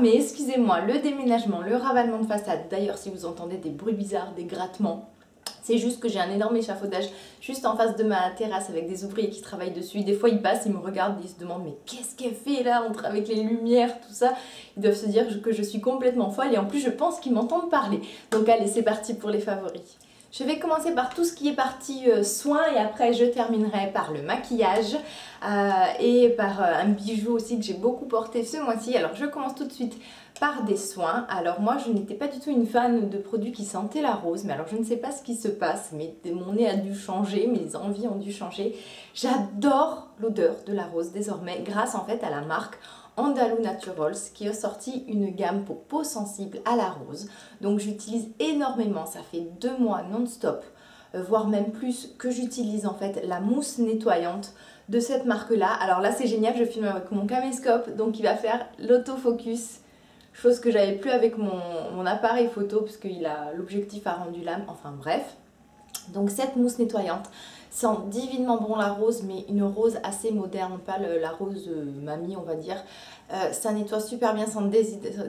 mais excusez-moi, le déménagement, le ravalement de façade, d'ailleurs si vous entendez des bruits bizarres, des grattements, c'est juste que j'ai un énorme échafaudage juste en face de ma terrasse avec des ouvriers qui travaillent dessus. Des fois ils passent, ils me regardent, ils se demandent mais qu'est-ce qu'elle fait là entre avec les lumières, tout ça. Ils doivent se dire que je suis complètement folle et en plus je pense qu'ils m'entendent parler. Donc allez, c'est parti pour les favoris. Je vais commencer par tout ce qui est partie soins et après je terminerai par le maquillage et par un bijou aussi que j'ai beaucoup porté ce mois-ci. Alors je commence tout de suite par des soins. Alors moi je n'étais pas du tout une fan de produits qui sentaient la rose, mais alors je ne sais pas ce qui se passe, mais mon nez a dû changer, mes envies ont dû changer. J'adore l'odeur de la rose désormais grâce en fait à la marque Andalou Naturals qui a sorti une gamme pour peau sensible à la rose. Donc j'utilise énormément, ça fait 2 mois non-stop, voire même plus, que j'utilise en fait la mousse nettoyante de cette marque là. Alors là c'est génial, je filme avec mon caméscope donc il va faire l'autofocus, chose que j'avais plus avec mon appareil photo parce que l'objectif a rendu l'âme, enfin bref. Donc cette mousse nettoyante sent divinement bon la rose, mais une rose assez moderne, pas la rose mamie on va dire. Ça nettoie super bien sans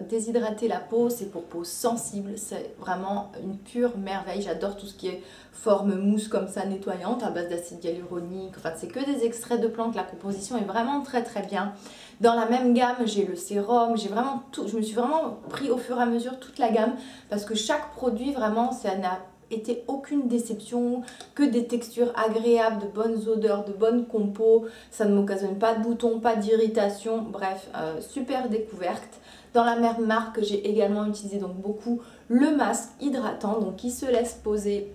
déshydrater la peau, c'est pour peau sensible, c'est vraiment une pure merveille. J'adore tout ce qui est forme mousse comme ça nettoyante à base d'acide hyaluronique, enfin c'est que des extraits de plantes, la composition est vraiment très bien. Dans la même gamme j'ai le sérum, j'ai vraiment tout, je me suis vraiment pris au fur et à mesure toute la gamme parce que chaque produit vraiment ça n'a été aucune déception, que des textures agréables, de bonnes odeurs, de bonnes compos, ça ne m'occasionne pas de boutons, pas d'irritation, bref, super découverte. Dans la même marque, j'ai également utilisé donc beaucoup le masque hydratant, donc qui se laisse poser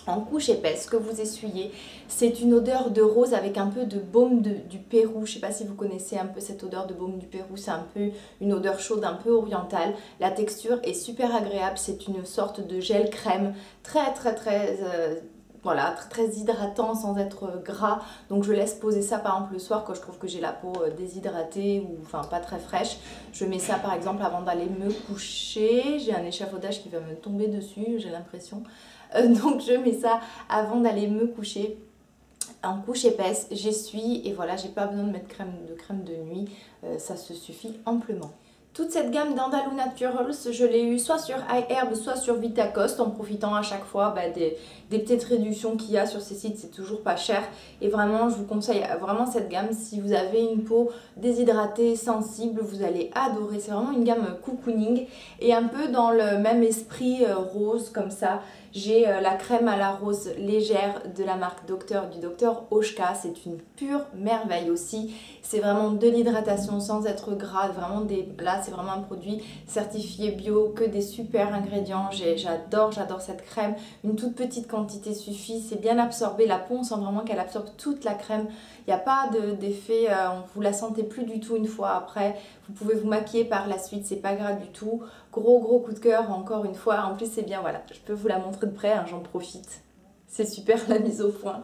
en couche épaisse que vous essuyez. C'est une odeur de rose avec un peu de baume du Pérou. Je ne sais pas si vous connaissez un peu cette odeur de baume du Pérou. C'est un peu une odeur chaude, un peu orientale. La texture est super agréable. C'est une sorte de gel crème voilà, très hydratant sans être gras. Donc je laisse poser ça par exemple le soir quand je trouve que j'ai la peau déshydratée ou enfin pas très fraîche. Je mets ça par exemple avant d'aller me coucher. J'ai un échafaudage qui va me tomber dessus, j'ai l'impression. Donc je mets ça avant d'aller me coucher en couche épaisse, j'essuie et voilà, j'ai pas besoin de mettre de crème de nuit, ça se suffit amplement. Toute cette gamme d'Andalou Naturals, je l'ai eu soit sur iHerb, soit sur Vitacost, en profitant à chaque fois des petites réductions qu'il y a sur ces sites, c'est toujours pas cher. Et vraiment, je vous conseille vraiment cette gamme. Si vous avez une peau déshydratée, sensible, vous allez adorer. C'est vraiment une gamme cocooning et un peu dans le même esprit rose comme ça. J'ai la crème à la rose légère de la marque du Dr Oshka, c'est une pure merveille aussi. C'est vraiment de l'hydratation sans être gras, vraiment là c'est vraiment un produit certifié bio, que des super ingrédients. J'adore cette crème, une toute petite quantité suffit, c'est bien absorbé, la peau on sent vraiment qu'elle absorbe toute la crème. Il n'y a pas d'effet, vous la sentez plus du tout une fois après. Vous pouvez vous maquiller par la suite, c'est pas gras du tout. Gros coup de cœur encore une fois. En plus c'est bien, voilà, je peux vous la montrer de près, hein, j'en profite. C'est super la mise au point.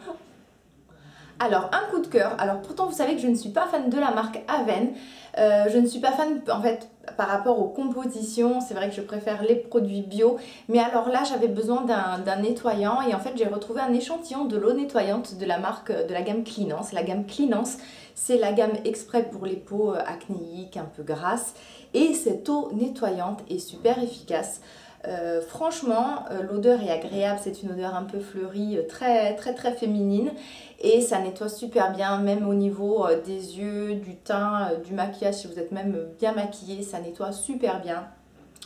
Alors un coup de cœur, alors pourtant vous savez que je ne suis pas fan de la marque Aven. Je ne suis pas fan en fait par rapport aux compositions, c'est vrai que je préfère les produits bio, mais alors là j'avais besoin d'un nettoyant et en fait j'ai retrouvé un échantillon de l'eau nettoyante de la marque, de la gamme Cleanance. La gamme Cleanance c'est la gamme exprès pour les peaux acnéiques, un peu grasses, et cette eau nettoyante est super efficace. Franchement l'odeur est agréable, c'est une odeur un peu fleurie, très féminine et ça nettoie super bien, même au niveau des yeux, du teint, du maquillage. Si vous êtes même bien maquillé, ça nettoie super bien.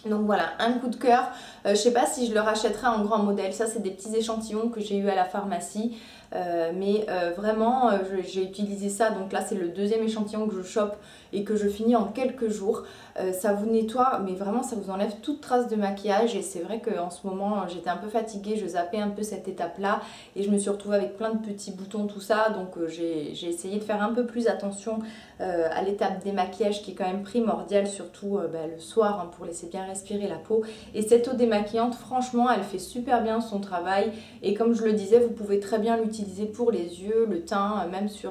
Donc voilà, un coup de cœur. Je sais pas si je le rachèterai en grand modèle, ça c'est des petits échantillons que j'ai eu à la pharmacie. Vraiment j'ai utilisé ça, donc là c'est le deuxième échantillon que je chope et que je finis en quelques jours. Ça vous nettoie, mais vraiment ça vous enlève toute trace de maquillage et c'est vrai qu'en ce moment j'étais un peu fatiguée, je zappais un peu cette étape là et je me suis retrouvée avec plein de petits boutons tout ça, donc j'ai essayé de faire un peu plus attention à l'étape des maquillages qui est quand même primordiale, surtout le soir hein, pour laisser bien respirer la peau. Et cette eau démaquillante franchement elle fait super bien son travail et comme je le disais vous pouvez très bien l'utiliser pour les yeux, le teint, même si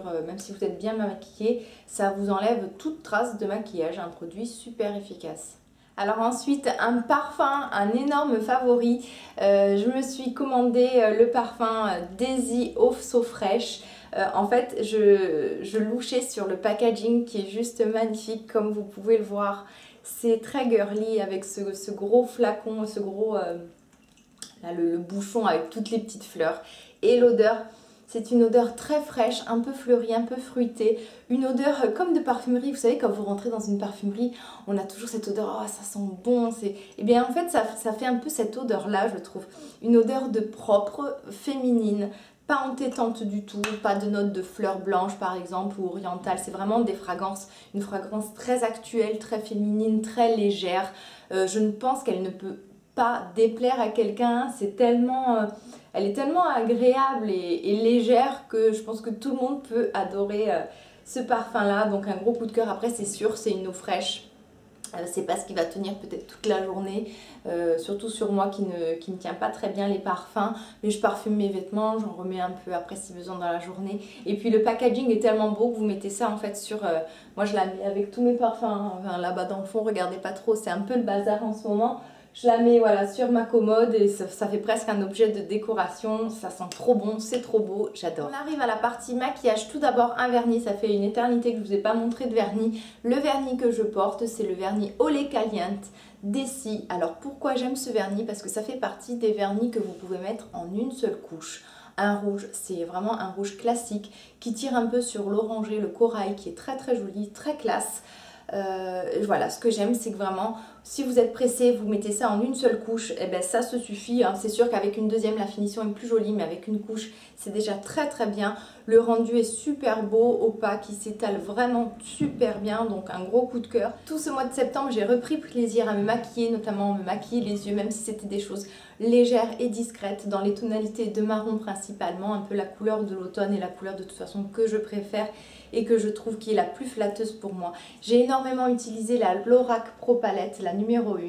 vous êtes bien maquillé, ça vous enlève toute trace de maquillage, un produit super efficace. Alors ensuite un parfum, un énorme favori, je me suis commandé le parfum Daisy Eau So Fresh. En fait je louchais sur le packaging qui est juste magnifique comme vous pouvez le voir. C'est très girly avec ce gros flacon, ce gros... là, le bouchon avec toutes les petites fleurs. Et l'odeur, c'est une odeur très fraîche, un peu fleurie, un peu fruitée. Une odeur comme de parfumerie. Vous savez, quand vous rentrez dans une parfumerie, on a toujours cette odeur, oh ça sent bon. Et bien en fait, ça fait un peu cette odeur-là, je trouve. Une odeur de propre, féminine. Pas entêtante du tout, pas de notes de fleurs blanches par exemple ou orientales, c'est vraiment des fragrances, une fragrance très actuelle, très féminine, très légère. Je ne pense qu'elle ne peut pas déplaire à quelqu'un, c'est tellement, elle est tellement agréable et légère que je pense que tout le monde peut adorer ce parfum là, donc un gros coup de cœur. Après c'est sûr, c'est une eau fraîche. C'est pas ce qui va tenir peut-être toute la journée, surtout sur moi qui ne tient pas très bien les parfums, mais je parfume mes vêtements, j'en remets un peu après si besoin dans la journée. Et puis le packaging est tellement beau que vous mettez ça en fait sur, moi je la mets avec tous mes parfums, enfin, là-bas dans le fond, regardez pas trop, c'est un peu le bazar en ce moment. Je la mets voilà, sur ma commode et ça fait presque un objet de décoration. Ça sent trop bon, c'est trop beau, j'adore. On arrive à la partie maquillage. Tout d'abord un vernis, ça fait une éternité que je ne vous ai pas montré de vernis. Le vernis que je porte, c'est le vernis Olé Caliente d'Essie. Alors pourquoi j'aime ce vernis? Parce que ça fait partie des vernis que vous pouvez mettre en une seule couche. Un rouge, c'est vraiment un rouge classique qui tire un peu sur l'orangé, le corail qui est très très joli, très classe. Voilà, ce que j'aime c'est que vraiment si vous êtes pressé, vous mettez ça en une seule couche, et ben ça se suffit, hein. C'est sûr qu'avec une deuxième la finition est plus jolie, mais avec une couche c'est déjà très très bien. Le rendu est super beau, opaque, il s'étale vraiment super bien, donc un gros coup de cœur. Tout ce mois de septembre j'ai repris plaisir à me maquiller, notamment me maquiller les yeux, même si c'était des choses légères et discrètes, dans les tonalités de marron principalement, un peu la couleur de l'automne et la couleur de toute façon que je préfère et que je trouve qui est la plus flatteuse pour moi. J'ai énormément utilisé la Lorac Pro Palette, la numéro 1.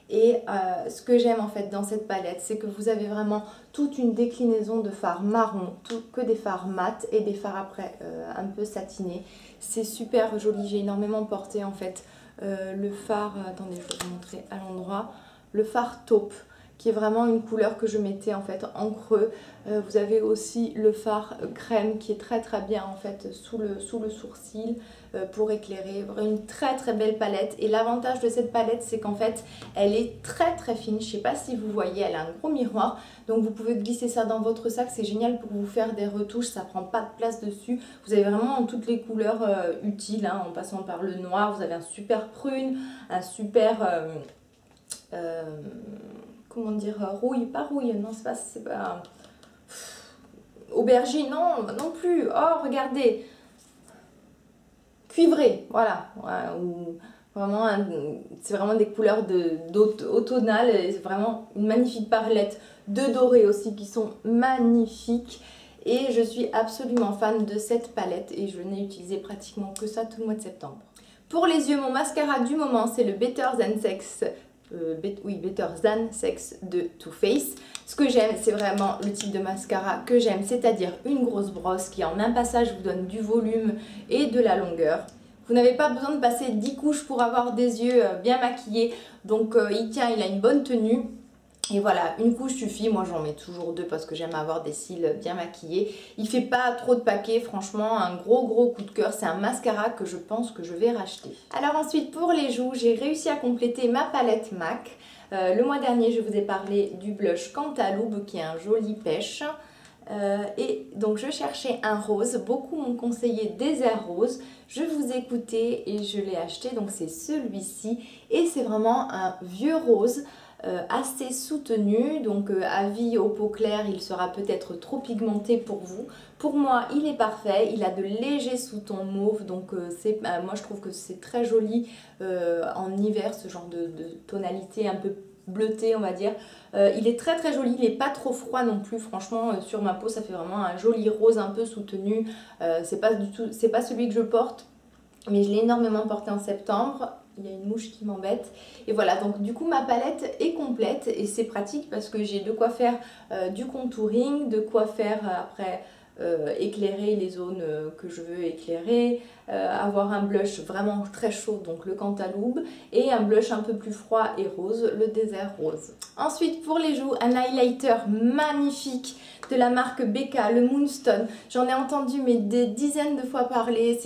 Et ce que j'aime en fait dans cette palette, c'est que vous avez vraiment toute une déclinaison de fards marron, que des fards mat et des fards après un peu satinés. C'est super joli, j'ai énormément porté en fait le fard, attendez je vais vous montrer à l'endroit, le fard taupe, qui est vraiment une couleur que je mettais en fait en creux. Vous avez aussi le fard crème qui est très très bien en fait sous le sourcil pour éclairer. Une très très belle palette, et l'avantage de cette palette c'est qu'en fait elle est très très fine. Je sais pas si vous voyez, elle a un gros miroir, donc vous pouvez glisser ça dans votre sac, c'est génial pour vous faire des retouches, ça prend pas de place dessus. Vous avez vraiment toutes les couleurs utiles, hein, en passant par le noir. Vous avez un super prune, un super... comment dire, rouille, pas rouille, non c'est pas aubergine, non, non plus, oh regardez, cuivré, voilà, ou vraiment, c'est vraiment des couleurs automnales, et c'est vraiment une magnifique palette de doré aussi qui sont magnifiques. Et je suis absolument fan de cette palette et je n'ai utilisé pratiquement que ça tout le mois de septembre. Pour les yeux, mon mascara du moment c'est le Better Than Sex. Better Than Sex de Too Faced. Ce que j'aime, c'est vraiment le type de mascara que j'aime, c'est-à-dire une grosse brosse qui en un passage vous donne du volume et de la longueur. Vous n'avez pas besoin de passer 10 couches pour avoir des yeux bien maquillés, donc il tient, il a une bonne tenue. Et voilà, une couche suffit, moi j'en mets toujours 2 parce que j'aime avoir des cils bien maquillés. Il fait pas trop de paquets, franchement un gros coup de cœur, c'est un mascara que je pense que je vais racheter. Alors ensuite pour les joues, j'ai réussi à compléter ma palette MAC. Le mois dernier je vous ai parlé du blush Cantaloupe qui est un joli pêche. Et donc je cherchais un rose, beaucoup m'ont conseillé des airs roses. Je vous ai écouté et je l'ai acheté, donc c'est celui-ci. Et c'est vraiment un vieux rose. Assez soutenu, donc avis aux peaux claires, il sera peut-être trop pigmenté pour vous. Pour moi il est parfait, il a de légers sous-tons mauve, donc moi je trouve que c'est très joli en hiver, ce genre de tonalité un peu bleutée on va dire. Il est très très joli, il n'est pas trop froid non plus, franchement sur ma peau ça fait vraiment un joli rose un peu soutenu. C'est pas celui que je porte, mais je l'ai énormément porté en septembre. Il y a une mouche qui m'embête. Et voilà, donc du coup ma palette est complète et c'est pratique parce que j'ai de quoi faire du contouring, de quoi faire après éclairer les zones que je veux éclairer, avoir un blush vraiment très chaud, donc le Cantaloupe, et un blush un peu plus froid et rose, le Désert Rose. Ensuite pour les joues, un highlighter magnifique de la marque Becca, le Moonstone. J'en ai entendu mais des dizaines de fois parler,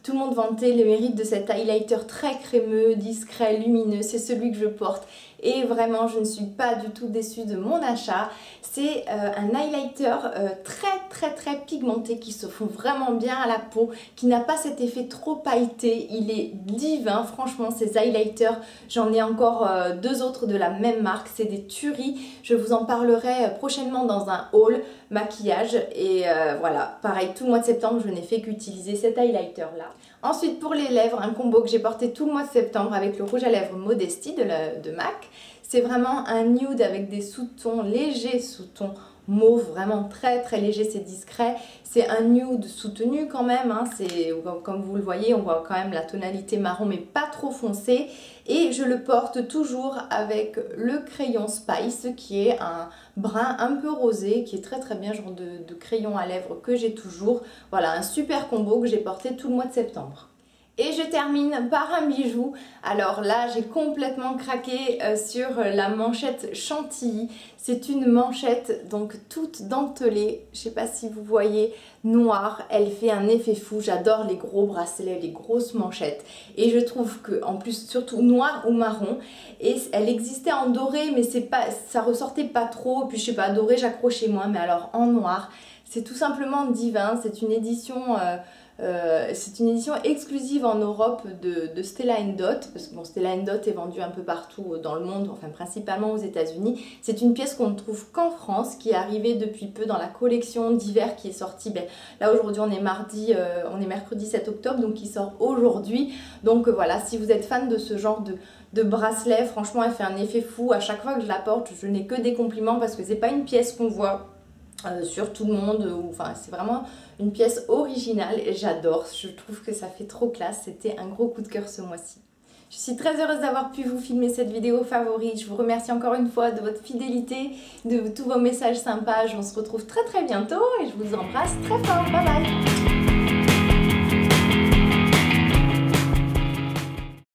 tout le monde vantait les mérites de cet highlighter très crémeux, discret, lumineux, c'est celui que je porte. Et vraiment, je ne suis pas du tout déçue de mon achat. C'est un highlighter très pigmenté qui se fond vraiment bien à la peau, qui n'a pas cet effet trop pailleté. Il est divin, franchement, ces highlighters. J'en ai encore deux autres de la même marque. C'est des tueries. Je vous en parlerai prochainement dans un haul maquillage. Et voilà, pareil, tout le mois de septembre, je n'ai fait qu'utiliser cet highlighter là. Ensuite, pour les lèvres, un combo que j'ai porté tout le mois de septembre avec le rouge à lèvres Modesty de MAC. C'est vraiment un nude avec des sous-tons, légers sous-tons mauve, vraiment très léger, c'est discret. C'est un nude soutenu quand même, hein. Comme vous le voyez, on voit quand même la tonalité marron mais pas trop foncé. Et je le porte toujours avec le crayon Spice qui est un brun un peu rosé, qui est très bien, genre de crayon à lèvres que j'ai toujours. Voilà, un super combo que j'ai porté tout le mois de septembre. Et je termine par un bijou. Alors là, j'ai complètement craqué sur la manchette Chantilly. C'est une manchette donc toute dentelée, je sais pas si vous voyez, noire. Elle fait un effet fou. J'adore les gros bracelets, les grosses manchettes. Et je trouve que en plus, surtout noir ou marron. Et elle existait en doré, mais ça ressortait pas trop. Puis je sais pas, doré j'accrochais moins, mais alors en noir, c'est tout simplement divin. C'est une édition exclusive en Europe de Stella & Dot, parce que bon, Stella & Dot est vendue un peu partout dans le monde, enfin principalement aux États-Unis. C'est une pièce qu'on ne trouve qu'en France, qui est arrivée depuis peu dans la collection d'hiver qui est sortie. Là aujourd'hui on est mercredi 7 octobre, donc qui sort aujourd'hui. Donc voilà, si vous êtes fan de ce genre de bracelet, franchement elle fait un effet fou. À chaque fois que je la porte, je n'ai que des compliments parce que c'est pas une pièce qu'on voit sur tout le monde, enfin c'est vraiment une pièce originale et j'adore, je trouve que ça fait trop classe. C'était un gros coup de cœur ce mois-ci. Je suis très heureuse d'avoir pu vous filmer cette vidéo favorite. Je vous remercie encore une fois de votre fidélité, de tous vos messages sympas. On se retrouve très bientôt et je vous embrasse très fort. Bye bye.